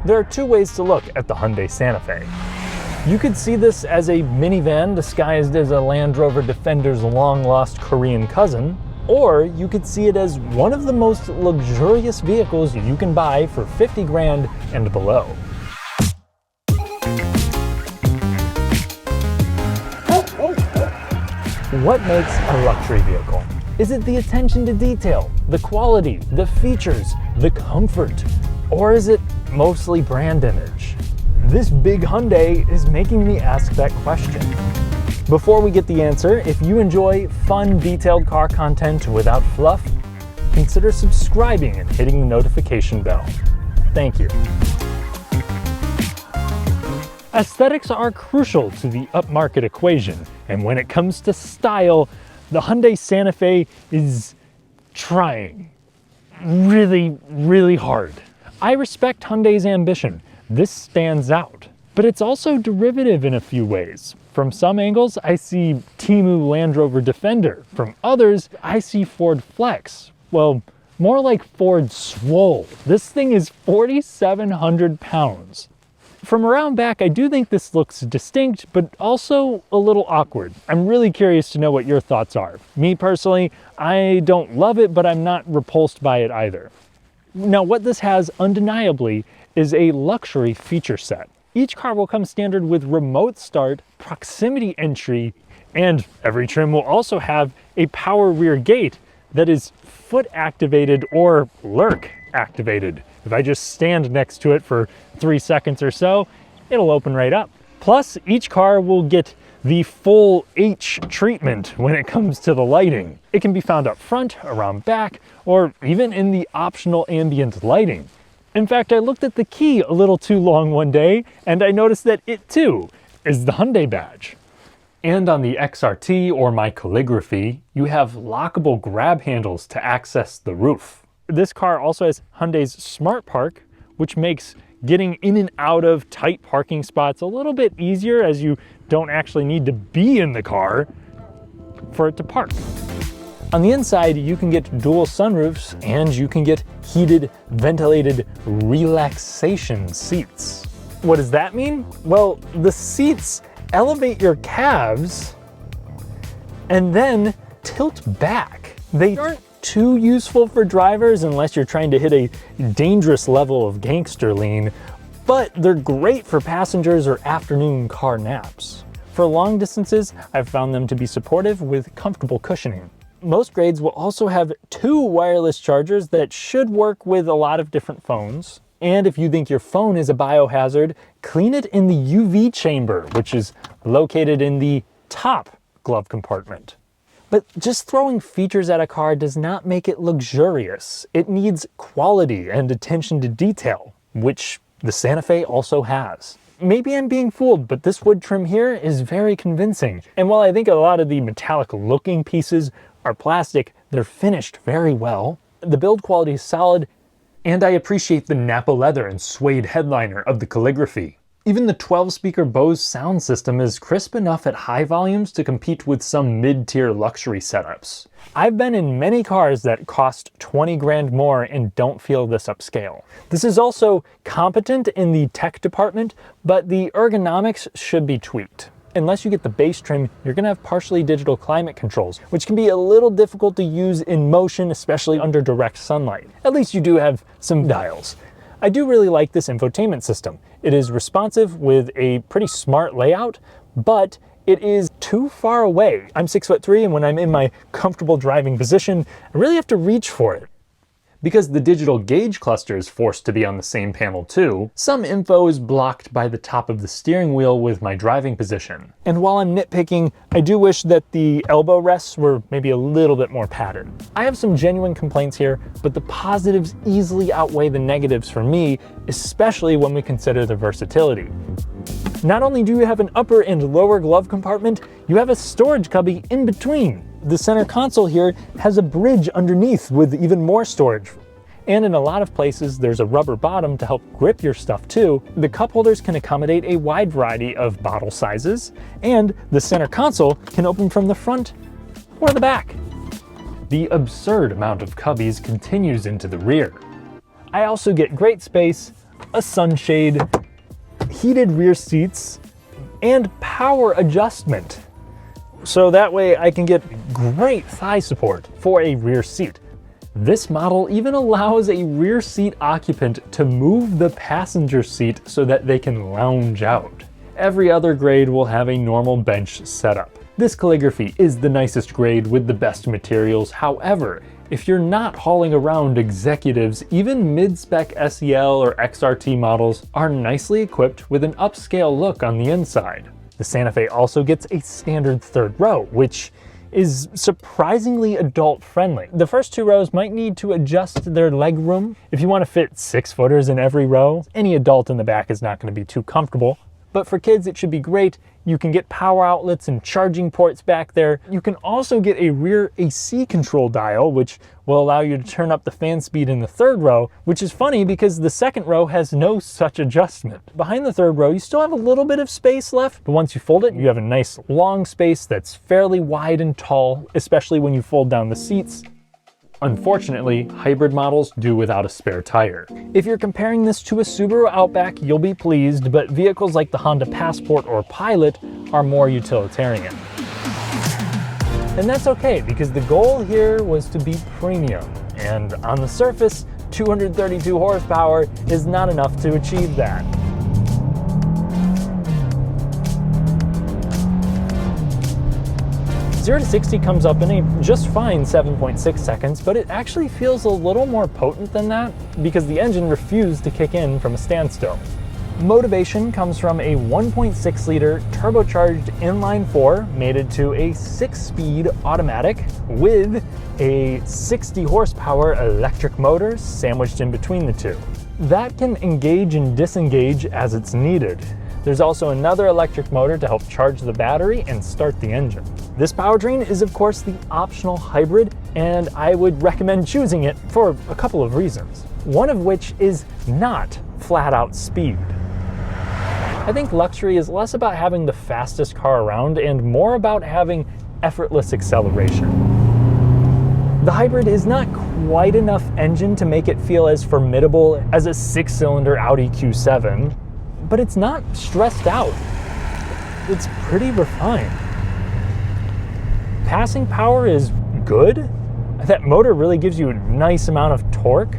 There are two ways to look at the Hyundai Santa Fe. You could see this as a minivan disguised as a Land Rover Defender's long-lost Korean cousin, or you could see it as one of the most luxurious vehicles you can buy for 50 grand and below. What makes a luxury vehicle? Is it the attention to detail, the quality, the features, the comfort? Or is it mostly brand image? This big Hyundai is making me ask that question. Before we get the answer, if you enjoy fun, detailed car content without fluff, consider subscribing and hitting the notification bell. Thank you. Aesthetics are crucial to the upmarket equation, and when it comes to style, the Hyundai Santa Fe is trying really, really hard. I respect Hyundai's ambition. This stands out, but it's also derivative in a few ways. From some angles, I see Temu Land Rover Defender. From others, I see Ford Flex. Well, more like Ford Swole. This thing is 4,700 pounds. From around back, I do think this looks distinct, but also a little awkward. I'm really curious to know what your thoughts are. Me personally, I don't love it, but I'm not repulsed by it either. Now, what this has undeniably is a luxury feature set. Each car will come standard with remote start, proximity entry, and every trim will also have a power rear gate that is foot activated or lurk activated. If I just stand next to it for 3 seconds or so, it'll open right up. Plus, each car will get the full H treatment when it comes to the lighting. It can be found up front, around back, or even in the optional ambient lighting. In fact, I looked at the key a little too long one day, and I noticed that it too is the Hyundai badge. And on the XRT, or my calligraphy, you have lockable grab handles to access the roof. This car also has Hyundai's Smart Park, which makes getting in and out of tight parking spots a little bit easier, as you don't actually need to be in the car for it to park. On the inside, you can get dual sunroofs and you can get heated, ventilated relaxation seats. What does that mean? Well, the seats elevate your calves and then tilt back. They aren't too useful for drivers unless you're trying to hit a dangerous level of gangster lean, but they're great for passengers or afternoon car naps. For long distances, I've found them to be supportive with comfortable cushioning. Most grades will also have 2 wireless chargers that should work with a lot of different phones. And if you think your phone is a biohazard, clean it in the UV chamber, which is located in the top glove compartment. But just throwing features at a car does not make it luxurious. It needs quality and attention to detail, which the Santa Fe also has. Maybe I'm being fooled, but this wood trim here is very convincing. And while I think a lot of the metallic looking pieces are plastic, they're finished very well. The build quality is solid, and I appreciate the Napa leather and suede headliner of the calligraphy. Even the 12-speaker Bose sound system is crisp enough at high volumes to compete with some mid-tier luxury setups. I've been in many cars that cost 20 grand more and don't feel this upscale. This is also competent in the tech department, but the ergonomics should be tweaked. Unless you get the base trim, you're gonna have partially digital climate controls, which can be a little difficult to use in motion, especially under direct sunlight. At least you do have some dials. I do really like this infotainment system. It is responsive with a pretty smart layout, but it is too far away. I'm 6'3", and when I'm in my comfortable driving position, I really have to reach for it. Because the digital gauge cluster is forced to be on the same panel too, some info is blocked by the top of the steering wheel with my driving position. And while I'm nitpicking, I do wish that the elbow rests were maybe a little bit more padded. I have some genuine complaints here, but the positives easily outweigh the negatives for me, especially when we consider the versatility. Not only do you have an upper and lower glove compartment, you have a storage cubby in between. The center console here has a bridge underneath with even more storage. And in a lot of places, there's a rubber bottom to help grip your stuff too. The cup holders can accommodate a wide variety of bottle sizes, and the center console can open from the front or the back. The absurd amount of cubbies continues into the rear. I also get great space a sunshade, heated rear seats, and power adjustment. So that way I can get great thigh support for a rear seat. This model even allows a rear seat occupant to move the passenger seat so that they can lounge out. Every other grade will have a normal bench setup. This calligraphy is the nicest grade with the best materials. However, if you're not hauling around executives, even mid-spec SEL or XRT models are nicely equipped with an upscale look on the inside. The Santa Fe also gets a standard third row, which is surprisingly adult friendly. The first 2 rows might need to adjust their leg room. If you want to fit 6-footers in every row, any adult in the back is not going to be too comfortable. But for kids, it should be great. You can get power outlets and charging ports back there. You can also get a rear AC control dial, which will allow you to turn up the fan speed in the 3rd row, which is funny because the 2nd row has no such adjustment. Behind the 3rd row, you still have a little bit of space left, but once you fold it, you have a nice long space that's fairly wide and tall, especially when you fold down the seats. Unfortunately, hybrid models do without a spare tire. If you're comparing this to a Subaru Outback, you'll be pleased, but vehicles like the Honda Passport or Pilot are more utilitarian. And that's okay, because the goal here was to be premium, and on the surface, 232 horsepower is not enough to achieve that. Zero to 60 comes up in a just fine 7.6 seconds, but it actually feels a little more potent than that because the engine refused to kick in from a standstill. Motivation comes from a 1.6 liter turbocharged inline-4 mated to a 6-speed automatic with a 60 horsepower electric motor sandwiched in between the two. That can engage and disengage as it's needed. There's also another electric motor to help charge the battery and start the engine. This powertrain is of course the optional hybrid, and I would recommend choosing it for a couple of reasons. One of which is not flat out speed. I think luxury is less about having the fastest car around and more about having effortless acceleration. The hybrid is not quite enough engine to make it feel as formidable as a 6-cylinder Audi Q7, but it's not stressed out. It's pretty refined. Passing power is good. That motor really gives you a nice amount of torque.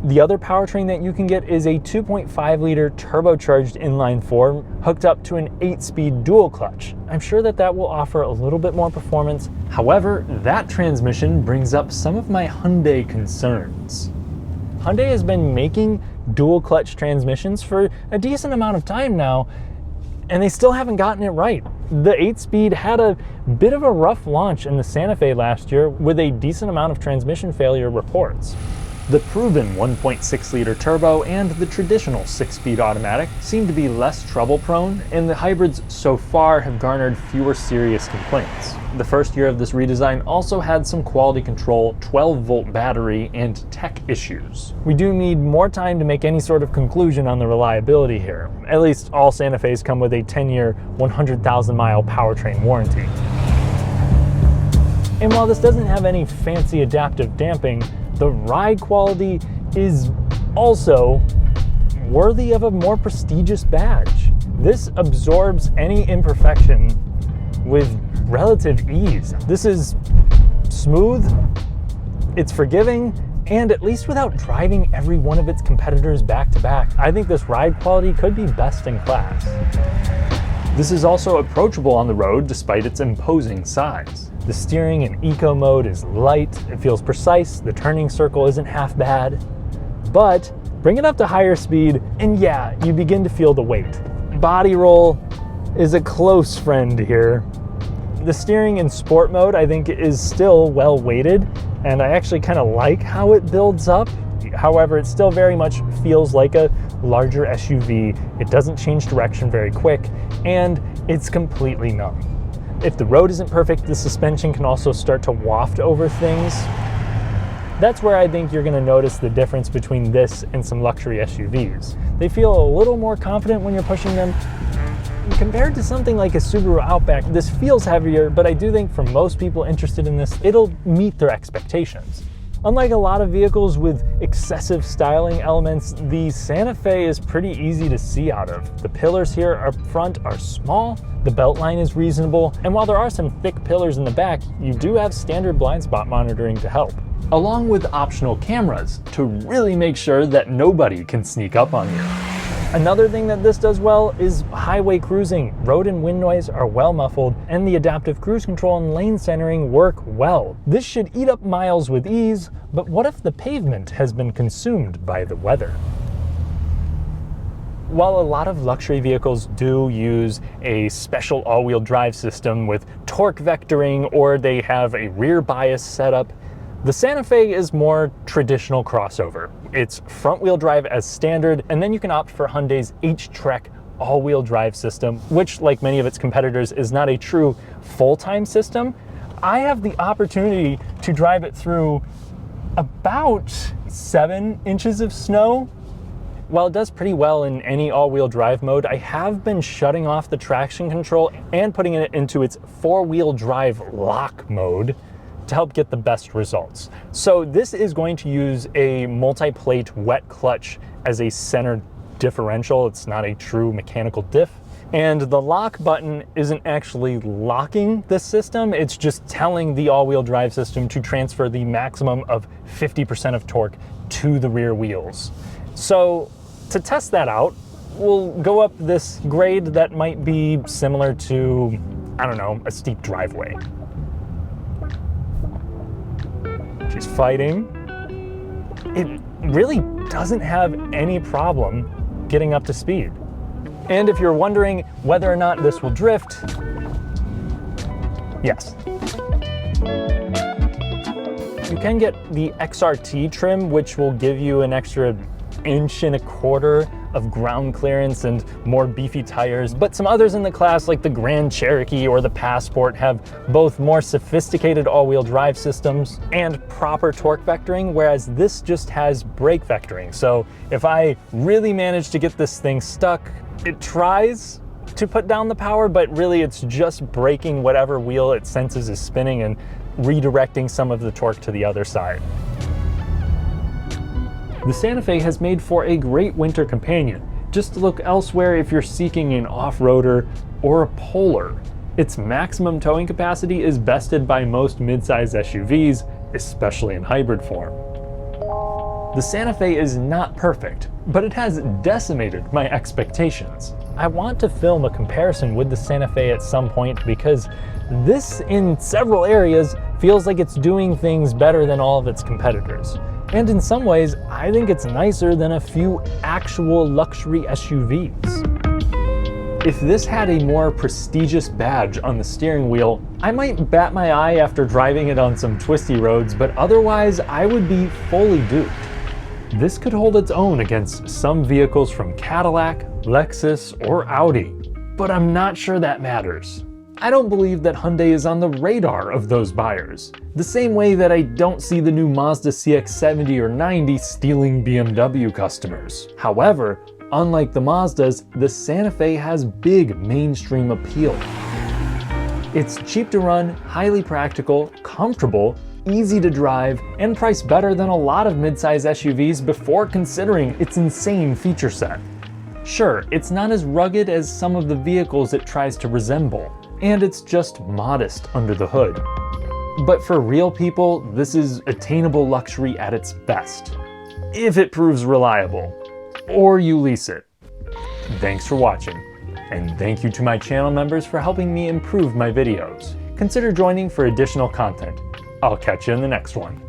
The other powertrain that you can get is a 2.5 liter turbocharged inline-4 hooked up to an 8-speed dual clutch. I'm sure that will offer a little bit more performance. However, that transmission brings up some of my Hyundai concerns. Hyundai has been making dual clutch transmissions for a decent amount of time now, and they still haven't gotten it right. The 8-speed had a bit of a rough launch in the Santa Fe last year with a decent amount of transmission failure reports. The proven 1.6 liter turbo and the traditional 6-speed automatic seem to be less trouble prone, and the hybrids so far have garnered fewer serious complaints. The first year of this redesign also had some quality control, 12-volt battery, and tech issues. We do need more time to make any sort of conclusion on the reliability here. At least all Santa Fe's come with a 10-year, 100,000-mile powertrain warranty. And while this doesn't have any fancy adaptive damping, the ride quality is also worthy of a more prestigious badge. This absorbs any imperfection with relative ease. This is smooth, it's forgiving, and at least without driving every one of its competitors back to back, I think this ride quality could be best in class. This is also approachable on the road despite its imposing size. The steering in eco mode is light, it feels precise, the turning circle isn't half bad. But bring it up to higher speed, and yeah, you begin to feel the weight. Body roll is a close friend here. The steering in sport mode I think is still well weighted, and I actually kind of like how it builds up. However, it still very much feels like a larger SUV. It doesn't change direction very quick, and it's completely numb. If the road isn't perfect, the suspension can also start to waft over things. That's where I think you're going to notice the difference between this and some luxury SUVs. They feel a little more confident when you're pushing them. Compared to something like a Subaru Outback, this feels heavier, but I do think for most people interested in this, it'll meet their expectations. Unlike a lot of vehicles with excessive styling elements, the Santa Fe is pretty easy to see out of. The pillars here up front are small, the belt line is reasonable, and while there are some thick pillars in the back, you do have standard blind spot monitoring to help, along with optional cameras to really make sure that nobody can sneak up on you. Another thing that this does well is highway cruising. Road and wind noise are well muffled, and the adaptive cruise control and lane centering work well. This should eat up miles with ease, but what if the pavement has been consumed by the weather? While a lot of luxury vehicles do use a special all-wheel drive system with torque vectoring, or they have a rear bias setup, the Santa Fe is more traditional crossover. It's front-wheel drive as standard, and then you can opt for Hyundai's H-Trek all-wheel drive system, which, like many of its competitors, is not a true full-time system. I have the opportunity to drive it through about 7 inches of snow. While it does pretty well in any all-wheel drive mode, I have been shutting off the traction control and putting it into its 4-wheel drive lock mode to help get the best results. So this is going to use a multi-plate wet clutch as a center differential. It's not a true mechanical diff. And the lock button isn't actually locking the system, it's just telling the all-wheel drive system to transfer the maximum of 50% of torque to the rear wheels. So to test that out, we'll go up this grade that might be similar to, I don't know, a steep driveway. She's fighting. It really doesn't have any problem getting up to speed. And if you're wondering whether or not this will drift, yes. You can get the XRT trim, which will give you an extra 1.25 inches of ground clearance and more beefy tires, but some others in the class like the Grand Cherokee or the Passport have both more sophisticated all-wheel drive systems and proper torque vectoring, whereas this just has brake vectoring. So if I really manage to get this thing stuck, it tries to put down the power, but really it's just braking whatever wheel it senses is spinning and redirecting some of the torque to the other side. The Santa Fe has made for a great winter companion. Just look elsewhere if you're seeking an off-roader or a polar. Its maximum towing capacity is bested by most midsize SUVs, especially in hybrid form. The Santa Fe is not perfect, but it has decimated my expectations. I want to film a comparison with the Santa Fe at some point because this, in several areas, feels like it's doing things better than all of its competitors. And in some ways, I think it's nicer than a few actual luxury SUVs. If this had a more prestigious badge on the steering wheel, I might bat my eye after driving it on some twisty roads, but otherwise I would be fully duped. This could hold its own against some vehicles from Cadillac, Lexus, or Audi, but I'm not sure that matters. I don't believe that Hyundai is on the radar of those buyers, the same way that I don't see the new Mazda CX-70 or 90 stealing BMW customers. However, unlike the Mazdas, the Santa Fe has big mainstream appeal. It's cheap to run, highly practical, comfortable, easy to drive, and priced better than a lot of midsize SUVs before considering its insane feature set. Sure, it's not as rugged as some of the vehicles it tries to resemble, and it's just modest under the hood. But for real people, this is attainable luxury at its best, if it proves reliable, or you lease it. Thanks for watching, and thank you to my channel members for helping me improve my videos. Consider joining for additional content. I'll catch you in the next one.